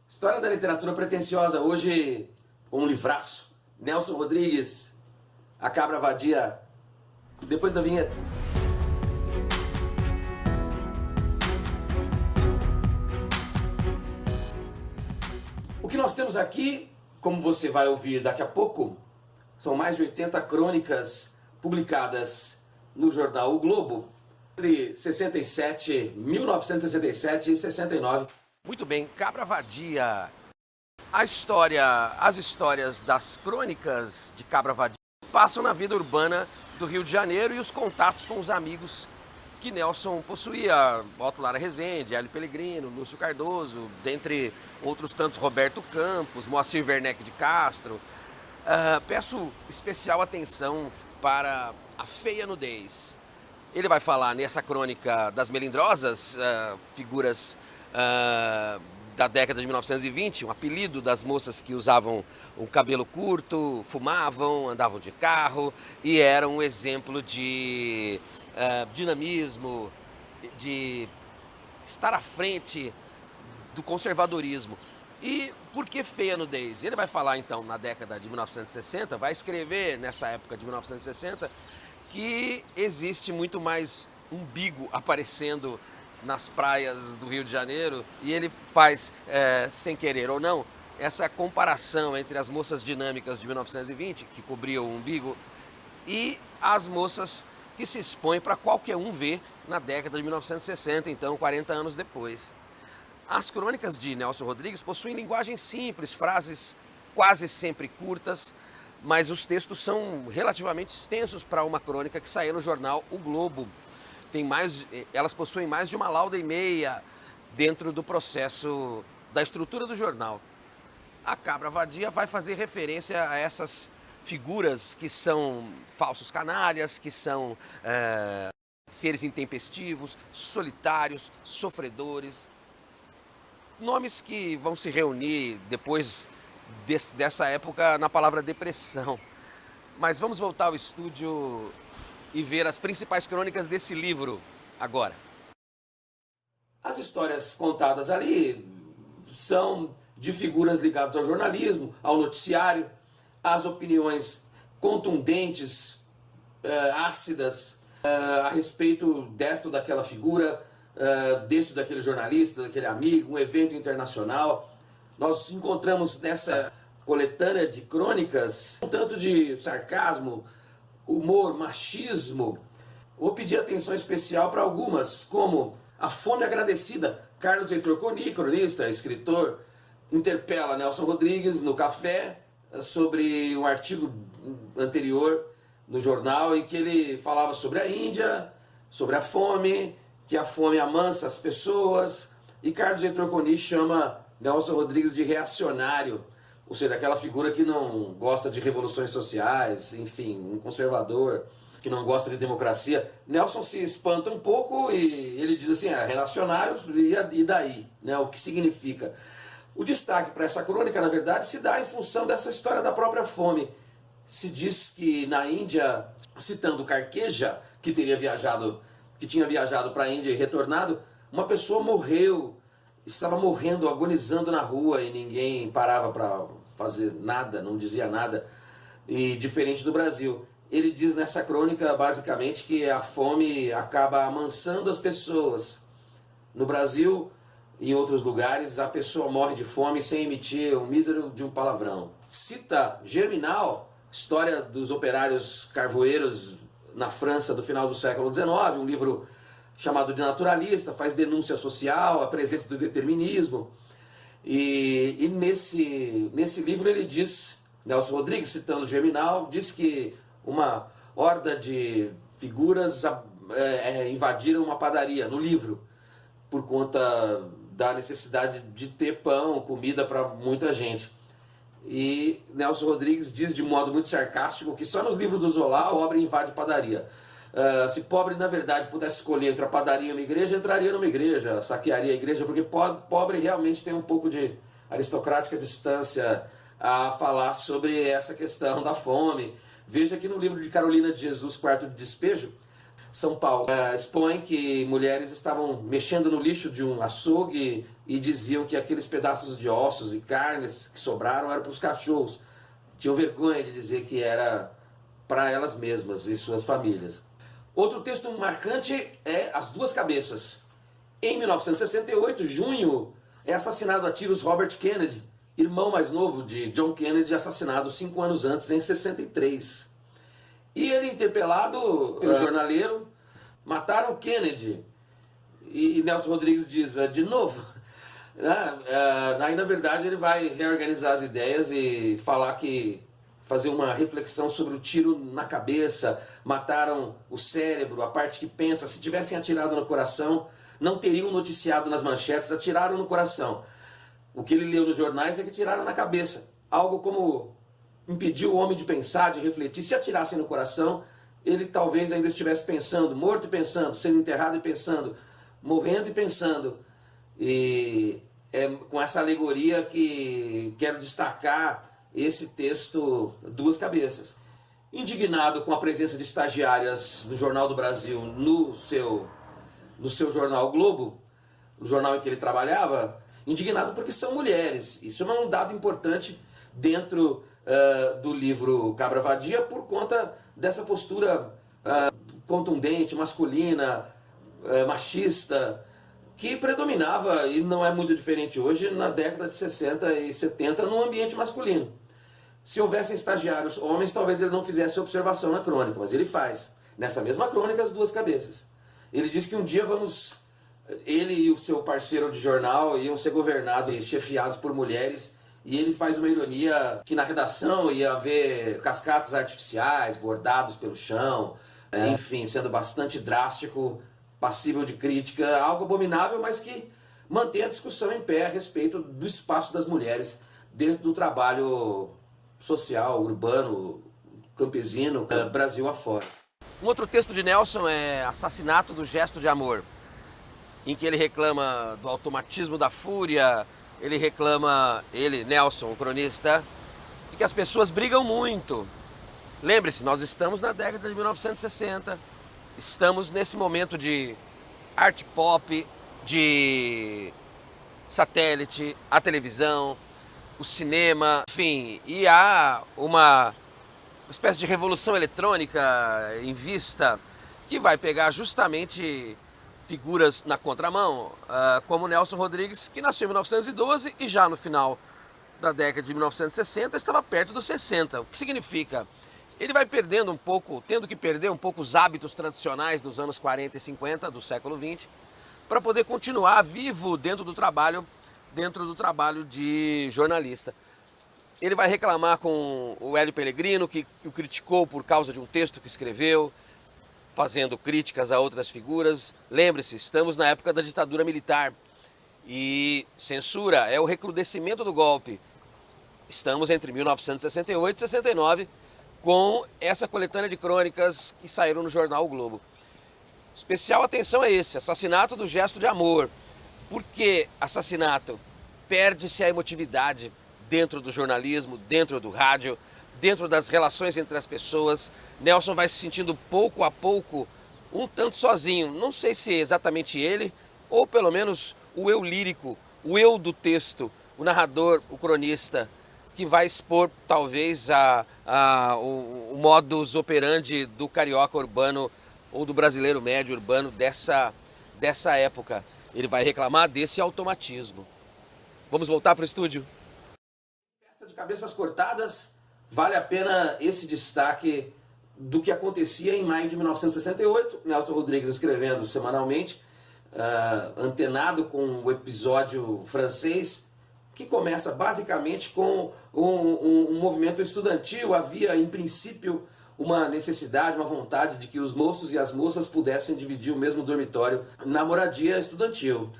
História da literatura pretensiosa, hoje um livraço. Nelson Rodrigues, A Cabra Vadia, depois da vinheta. O que nós temos aqui, como você vai ouvir daqui a pouco, são mais de 80 crônicas publicadas no jornal O Globo, entre 1967 e 69. Muito bem, Cabra Vadia. As histórias das crônicas de Cabra Vadia passam na vida urbana do Rio de Janeiro e os contatos com os amigos que Nelson possuía. Otto Lara Rezende, Hélio Pellegrino, Lúcio Cardoso, dentre outros tantos, Roberto Campos, Moacir Werneck de Castro. Peço especial atenção para a feia nudez. Ele vai falar nessa crônica das melindrosas, figuras da década de 1920, um apelido das moças que usavam o cabelo curto, fumavam, andavam de carro e eram um exemplo de dinamismo, de estar à frente do conservadorismo. E por que feia nudez? Ele vai falar então na década de 1960, vai escrever nessa época de 1960, que existe muito mais umbigo aparecendo nas praias do Rio de Janeiro, e ele faz, sem querer ou não, essa comparação entre as moças dinâmicas de 1920, que cobriam o umbigo, e as moças que se expõem para qualquer um ver na década de 1960, então 40 anos depois. As crônicas de Nelson Rodrigues possuem linguagem simples, frases quase sempre curtas, mas os textos são relativamente extensos para uma crônica que saía no jornal O Globo. Elas possuem mais de uma lauda e meia dentro do processo da estrutura do jornal. A Cabra Vadia vai fazer referência a essas figuras que são falsos canalhas, que são seres intempestivos, solitários, sofredores. Nomes que vão se reunir depois dessa época na palavra depressão. Mas vamos voltar ao estúdio e ver as principais crônicas desse livro agora. As histórias contadas ali são de figuras ligadas ao jornalismo, ao noticiário, às opiniões contundentes, ácidas, a respeito desta ou daquela figura, desse ou daquele jornalista, daquele amigo, um evento internacional. Nós encontramos nessa coletânea de crônicas um tanto de sarcasmo, humor, machismo. Vou pedir atenção especial para algumas, como A Fome Agradecida. Carlos Heitor Coni, cronista, escritor, interpela Nelson Rodrigues no café sobre um artigo anterior no jornal em que ele falava sobre a Índia, sobre a fome, que a fome amansa as pessoas, e Carlos Heitor Coni chama Nelson Rodrigues de reacionário, ou seja, aquela figura que não gosta de revoluções sociais, enfim, um conservador que não gosta de democracia. Nelson se espanta um pouco e ele diz assim, reacionários, e daí? Né? O que significa? O destaque para essa crônica, na verdade, se dá em função dessa história da própria fome. Se diz que na Índia, citando Carqueja, que tinha viajado para a Índia e retornado, uma pessoa morreu, estava morrendo, agonizando na rua e ninguém parava para fazer nada, não dizia nada, e diferente do Brasil. Ele diz nessa crônica, basicamente, que a fome acaba amansando as pessoas. No Brasil e em outros lugares, a pessoa morre de fome sem emitir um mísero de um palavrão. Cita Germinal, história dos operários carvoeiros na França do final do século XIX, um livro chamado de Naturalista, faz denúncia social, apresenta o determinismo. E nesse livro ele diz, Nelson Rodrigues, citando Germinal, diz que uma horda de figuras invadiram uma padaria, no livro, por conta da necessidade de ter pão, comida para muita gente. E Nelson Rodrigues diz de modo muito sarcástico que só nos livros do Zola a obra invade padaria. Se pobre, na verdade, pudesse escolher entre a padaria e uma igreja, entraria numa igreja, saquearia a igreja, porque pobre realmente tem um pouco de aristocrática distância a falar sobre essa questão da fome. Veja que no livro de Carolina de Jesus, Quarto de Despejo, São Paulo, expõe que mulheres estavam mexendo no lixo de um açougue e diziam que aqueles pedaços de ossos e carnes que sobraram eram para os cachorros. Tinham vergonha de dizer que era para elas mesmas e suas famílias. Outro texto marcante é As Duas Cabeças. Em 1968, junho, é assassinado a tiros Robert Kennedy, irmão mais novo de John Kennedy, assassinado 5 anos antes, em 63. E ele, interpelado pelo jornaleiro, mataram Kennedy. E Nelson Rodrigues diz, de novo? Aí, na verdade, ele vai reorganizar as ideias e fazer uma reflexão sobre o tiro na cabeça, mataram o cérebro, a parte que pensa. Se tivessem atirado no coração, não teriam noticiado nas manchetes, atiraram no coração. O que ele leu nos jornais é que tiraram na cabeça. Algo como impediu o homem de pensar, de refletir. Se atirassem no coração, ele talvez ainda estivesse pensando, morto e pensando, sendo enterrado e pensando, morrendo e pensando. E é com essa alegoria que quero destacar esse texto Duas Cabeças. Indignado com a presença de estagiárias do Jornal do Brasil no seu jornal o Globo, no jornal em que ele trabalhava, indignado porque são mulheres. Isso é um dado importante dentro do livro Cabra Vadia, por conta dessa postura contundente, masculina, machista, que predominava, e não é muito diferente hoje, na década de 60 e 70, no ambiente masculino. Se houvessem estagiários homens, talvez ele não fizesse observação na crônica, mas ele faz. Nessa mesma crônica, As Duas Cabeças. Ele diz que um dia ele e o seu parceiro de jornal iam ser governados e chefiados por mulheres, e ele faz uma ironia que na redação ia haver cascatas artificiais, bordados pelo chão, enfim, sendo bastante drástico, passível de crítica, algo abominável, mas que mantém a discussão em pé a respeito do espaço das mulheres dentro do trabalho social, urbano, campesino, Brasil afora. Um outro texto de Nelson é Assassinato do Gesto de Amor, em que ele reclama do automatismo da fúria, Nelson, o cronista, de que as pessoas brigam muito. Lembre-se, nós estamos na década de 1960, estamos nesse momento de art pop, de satélite, a televisão, o cinema, enfim, e há uma espécie de revolução eletrônica em vista que vai pegar justamente figuras na contramão, como Nelson Rodrigues, que nasceu em 1912 e já no final da década de 1960 estava perto dos 60. O que significa? Ele vai perdendo um pouco, tendo que perder um pouco os hábitos tradicionais dos anos 40 e 50 do século 20, para poder continuar vivo dentro do trabalho de jornalista. Ele vai reclamar com o Hélio Pellegrino, que o criticou por causa de um texto que escreveu, fazendo críticas a outras figuras. Lembre-se, estamos na época da ditadura militar e censura é o recrudescimento do golpe. Estamos entre 1968 e 69 com essa coletânea de crônicas que saíram no jornal O Globo. Especial atenção é esse, Assassinato do Gesto de Amor. Por que assassinato? Perde-se a emotividade dentro do jornalismo, dentro do rádio, dentro das relações entre as pessoas. Nelson vai se sentindo pouco a pouco um tanto sozinho. Não sei se é exatamente ele, ou pelo menos o eu lírico, o eu do texto, o narrador, o cronista, que vai expor talvez o modus operandi do carioca urbano ou do brasileiro médio urbano dessa época. Ele vai reclamar desse automatismo. Vamos voltar para o estúdio? Festa de Cabeças Cortadas, vale a pena esse destaque do que acontecia em maio de 1968. Nelson Rodrigues escrevendo semanalmente, antenado com o episódio francês, que começa basicamente com um movimento estudantil. Havia, em princípio, uma necessidade, uma vontade de que os moços e as moças pudessem dividir o mesmo dormitório na moradia estudantil.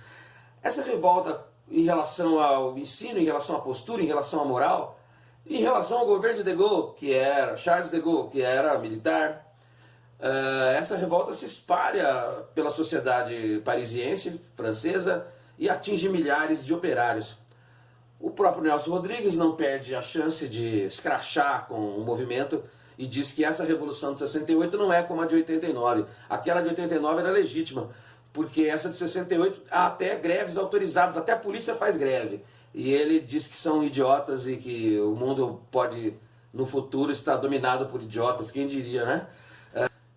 Essa revolta em relação ao ensino, em relação à postura, em relação à moral, em relação ao governo de Gaulle, que era Charles de Gaulle, que era militar, essa revolta se espalha pela sociedade parisiense, francesa, e atinge milhares de operários. O próprio Nelson Rodrigues não perde a chance de escrachar com o movimento e diz que essa Revolução de 68 não é como a de 89. Aquela de 89 era legítima, porque essa de 68 há até greves autorizadas, até a polícia faz greve. E ele diz que são idiotas e que o mundo pode, no futuro, estar dominado por idiotas, quem diria, né?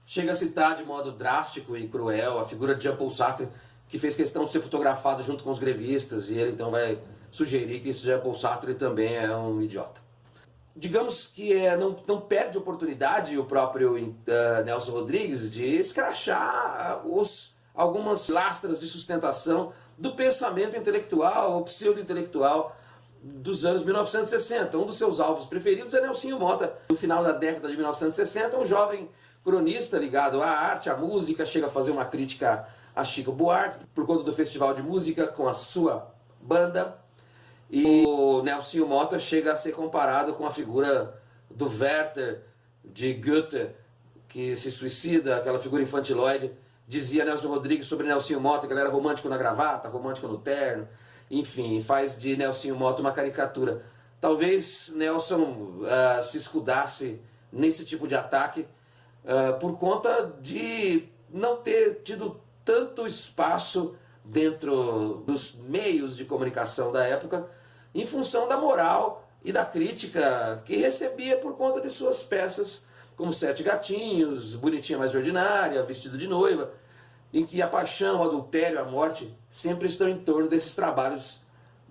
Chega a citar de modo drástico e cruel a figura de Jean-Paul Sartre, que fez questão de ser fotografado junto com os grevistas, e ele então vai sugerir que esse Jean-Paul Sartre também é um idiota. Digamos que não perde oportunidade o próprio Nelson Rodrigues de escrachar algumas lastras de sustentação do pensamento intelectual ou pseudo-intelectual dos anos 1960. Um dos seus alvos preferidos é Nelsinho Mota. No final da década de 1960, um jovem cronista ligado à arte, à música, chega a fazer uma crítica a Chico Buarque por conta do Festival de Música com a sua banda. E o Nelsinho Mota chega a ser comparado com a figura do Werther de Goethe, que se suicida, aquela figura infantiloide. Dizia Nelson Rodrigues sobre Nelsinho Mota que ele era romântico na gravata, romântico no terno. Enfim, faz de Nelsinho Mota uma caricatura. Talvez Nelson se escudasse nesse tipo de ataque por conta de não ter tido tanto espaço dentro dos meios de comunicação da época, em função da moral e da crítica que recebia por conta de suas peças, como Sete Gatinhos, Bonitinha Mais Ordinária, Vestido de Noiva, em que a paixão, o adultério, a morte sempre estão em torno desses trabalhos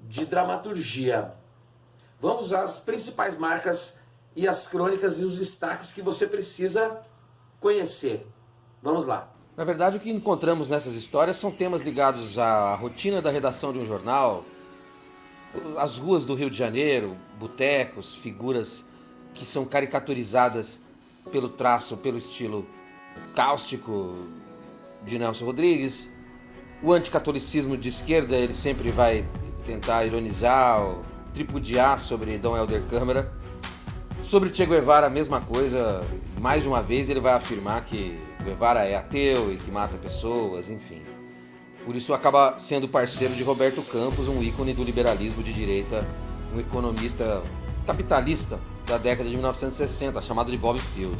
de dramaturgia. Vamos às principais marcas e as crônicas e os destaques que você precisa conhecer. Vamos lá. Na verdade, o que encontramos nessas histórias são temas ligados à rotina da redação de um jornal, as ruas do Rio de Janeiro, botecos, figuras que são caricaturizadas pelo traço, pelo estilo cáustico de Nelson Rodrigues. O anticatolicismo de esquerda, ele sempre vai tentar ironizar, ou tripudiar sobre Dom Helder Câmara. Sobre Che Guevara, a mesma coisa. Mais de uma vez ele vai afirmar que Guevara é ateu e que mata pessoas, enfim. Por isso acaba sendo parceiro de Roberto Campos, um ícone do liberalismo de direita, um economista capitalista da década de 1960, chamado de Bob Field.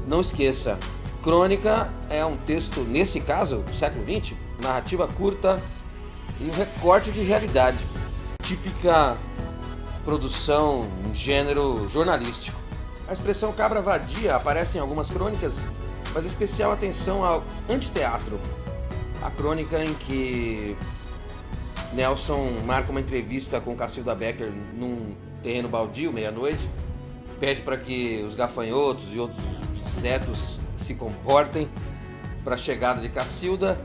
Não esqueça, crônica é um texto, nesse caso, do século XX, narrativa curta e um recorte de realidade. Típica produção, um gênero jornalístico. A expressão cabra vadia aparece em algumas crônicas, mas especial atenção ao antiteatro. A crônica em que Nelson marca uma entrevista com Cacilda Becker num terreno baldio, meia-noite, pede para que os gafanhotos e outros insetos se comportem para a chegada de Cacilda,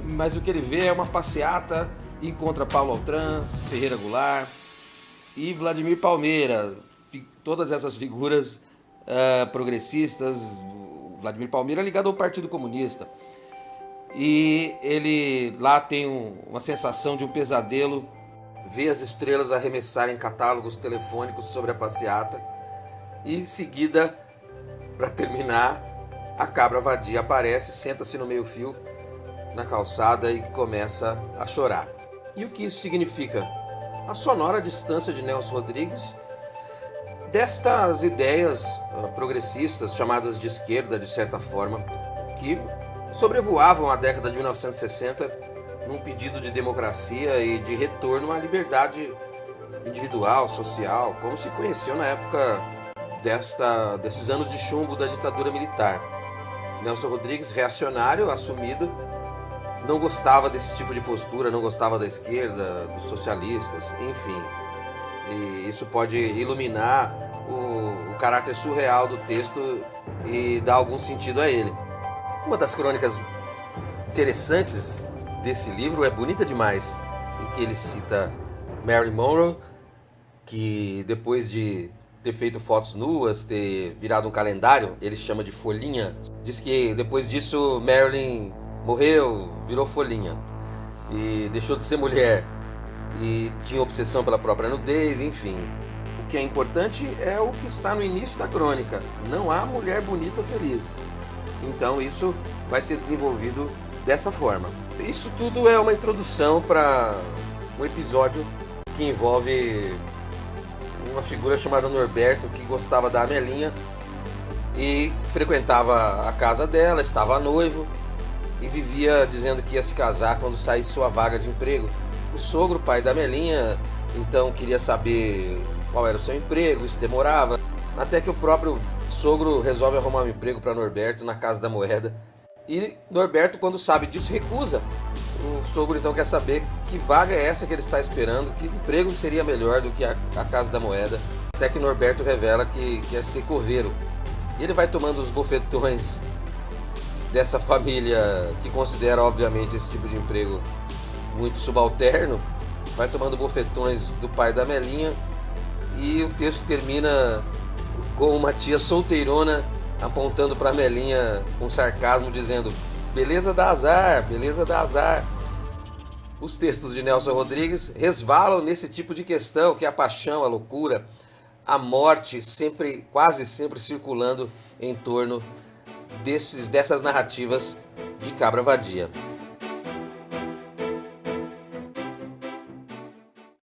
mas o que ele vê é uma passeata e encontra Paulo Altran, Ferreira Goulart e Vladimir Palmeira, todas essas figuras progressistas. Vladimir Palmeira é ligado ao Partido Comunista. E ele lá tem uma sensação de um pesadelo, vê as estrelas arremessarem catálogos telefônicos sobre a passeata e em seguida, para terminar, a cabra vadia aparece, senta-se no meio-fio na calçada e começa a chorar. E o que isso significa? A sonora distância de Nelson Rodrigues destas ideias progressistas, chamadas de esquerda, de certa forma, que sobrevoavam a década de 1960 num pedido de democracia e de retorno à liberdade individual, social, como se conheceu na época desses anos de chumbo da ditadura militar. Nelson Rodrigues, reacionário, assumido, não gostava desse tipo de postura, não gostava da esquerda, dos socialistas, enfim. E isso pode iluminar o caráter surreal do texto e dar algum sentido a ele. Uma das crônicas interessantes desse livro é Bonita Demais, em que ele cita Marilyn Monroe, que depois de ter feito fotos nuas, ter virado um calendário, ele chama de folhinha. Diz que depois disso Marilyn morreu, virou folhinha e deixou de ser mulher e tinha obsessão pela própria nudez, enfim. O que é importante é o que está no início da crônica: não há mulher bonita feliz. Então isso vai ser desenvolvido desta forma. Isso tudo é uma introdução para um episódio que envolve uma figura chamada Norberto, que gostava da Amelinha e frequentava a casa dela, estava noivo e vivia dizendo que ia se casar quando saísse sua vaga de emprego. O sogro, pai da Melinha, então queria saber qual era o seu emprego, isso demorava, até que o próprio sogro resolve arrumar um emprego para Norberto na Casa da Moeda. E Norberto, quando sabe disso, recusa. O sogro então quer saber que vaga é essa que ele está esperando, que emprego seria melhor do que a Casa da Moeda. Até que Norberto revela que quer ser coveiro. E ele vai tomando os bofetões dessa família que considera, obviamente, esse tipo de emprego muito subalterno. Vai tomando bofetões do pai da Melinha. E o texto termina com uma tia solteirona apontando para a Melinha com sarcasmo, dizendo: beleza dá azar, beleza dá azar. Os textos de Nelson Rodrigues resvalam nesse tipo de questão, que é a paixão, a loucura, a morte, sempre, quase sempre circulando em torno dessas narrativas de Cabra Vadia.